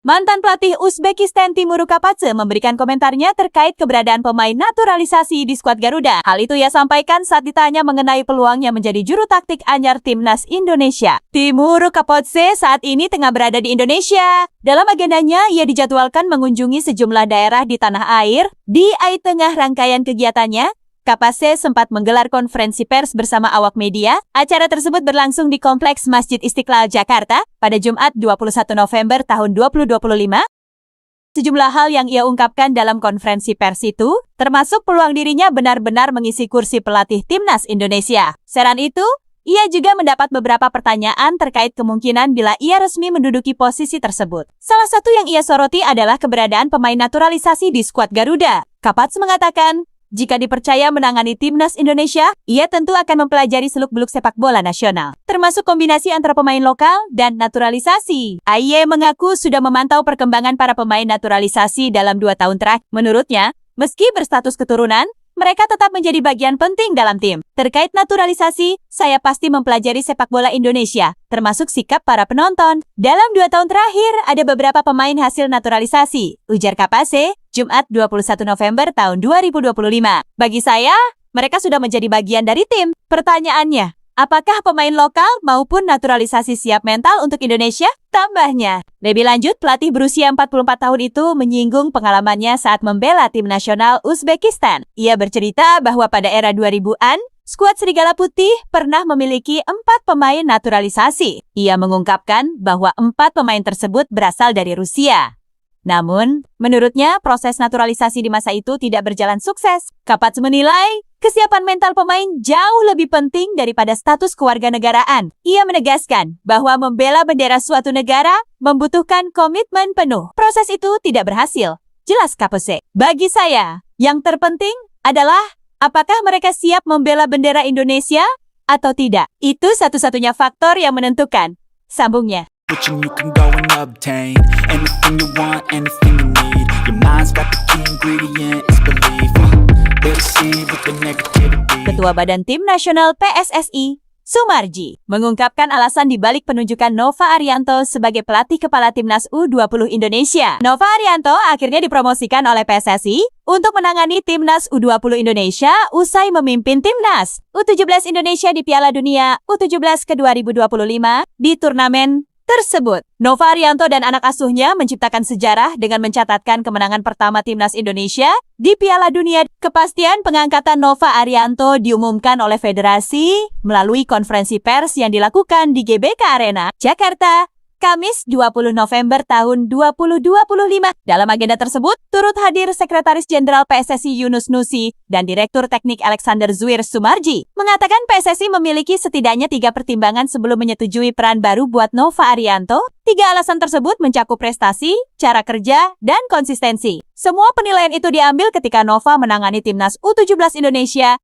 Mantan pelatih Uzbekistan Timur Kapadze memberikan komentarnya terkait keberadaan pemain naturalisasi di skuad Garuda. Hal itu ia sampaikan saat ditanya mengenai peluangnya menjadi juru taktik anyar timnas Indonesia. Timur Kapadze saat ini tengah berada di Indonesia. Dalam agendanya, ia dijadwalkan mengunjungi sejumlah daerah di tanah air. Di tengah rangkaian kegiatannya, Kapadze sempat menggelar konferensi pers bersama awak media. Acara tersebut berlangsung di Kompleks Masjid Istiqlal, Jakarta, pada Jumat 21 November tahun 2025. Sejumlah hal yang ia ungkapkan dalam konferensi pers itu, termasuk peluang dirinya benar-benar mengisi kursi pelatih timnas Indonesia. Selain itu, ia juga mendapat beberapa pertanyaan terkait kemungkinan bila ia resmi menduduki posisi tersebut. Salah satu yang ia soroti adalah keberadaan pemain naturalisasi di skuad Garuda. Kapadze mengatakan, jika dipercaya menangani timnas Indonesia, ia tentu akan mempelajari seluk-beluk sepak bola nasional, termasuk kombinasi antara pemain lokal dan naturalisasi. AY mengaku sudah memantau perkembangan para pemain naturalisasi dalam 2 tahun terakhir. Menurutnya, meski berstatus keturunan, mereka tetap menjadi bagian penting dalam tim. Terkait naturalisasi, saya pasti mempelajari sepak bola Indonesia, termasuk sikap para penonton. Dalam 2 tahun terakhir, ada beberapa pemain hasil naturalisasi, ujar Kapadze, Jumat 21 November tahun 2025. Bagi saya, mereka sudah menjadi bagian dari tim. Pertanyaannya, apakah pemain lokal maupun naturalisasi siap mental untuk Indonesia? Tambahnya, lebih lanjut, pelatih berusia 44 tahun itu menyinggung pengalamannya saat membela tim nasional Uzbekistan. Ia bercerita bahwa pada era 2000-an, skuad Serigala Putih pernah memiliki 4 pemain naturalisasi. Ia mengungkapkan bahwa 4 pemain tersebut berasal dari Rusia. Namun, menurutnya proses naturalisasi di masa itu tidak berjalan sukses. Kapadze menilai, kesiapan mental pemain jauh lebih penting daripada status kewarganegaraan. Ia menegaskan bahwa membela bendera suatu negara membutuhkan komitmen penuh. Proses itu tidak berhasil, jelas Kapadze. Bagi saya, yang terpenting adalah apakah mereka siap membela bendera Indonesia atau tidak. Itu satu-satunya faktor yang menentukan, sambungnya. You can go and obtain anything you want, anything you need. Your mind's got the key ingredient, it's belief. They'll deceive with the negativity. Ketua Badan Tim Nasional PSSI, Sumarji, mengungkapkan alasan dibalik penunjukan Nova Arianto sebagai pelatih kepala timnas U20 Indonesia. Nova Arianto akhirnya dipromosikan oleh PSSI untuk menangani timnas U20 Indonesia usai memimpin timnas U17 Indonesia di Piala Dunia U17 ke 2025 di turnamen tersebut. Nova Arianto dan anak asuhnya menciptakan sejarah dengan mencatatkan kemenangan pertama timnas Indonesia di Piala Dunia. Kepastian pengangkatan Nova Arianto diumumkan oleh federasi melalui konferensi pers yang dilakukan di GBK Arena, Jakarta, Kamis 20 November tahun 2025. Dalam agenda tersebut, turut hadir Sekretaris Jenderal PSSI Yunus Nusi dan Direktur Teknik Alexander Zuir Sumarji. Mengatakan PSSI memiliki setidaknya 3 pertimbangan sebelum menyetujui peran baru buat Nova Arianto. 3 alasan tersebut mencakup prestasi, cara kerja, dan konsistensi. Semua penilaian itu diambil ketika Nova menangani timnas U17 Indonesia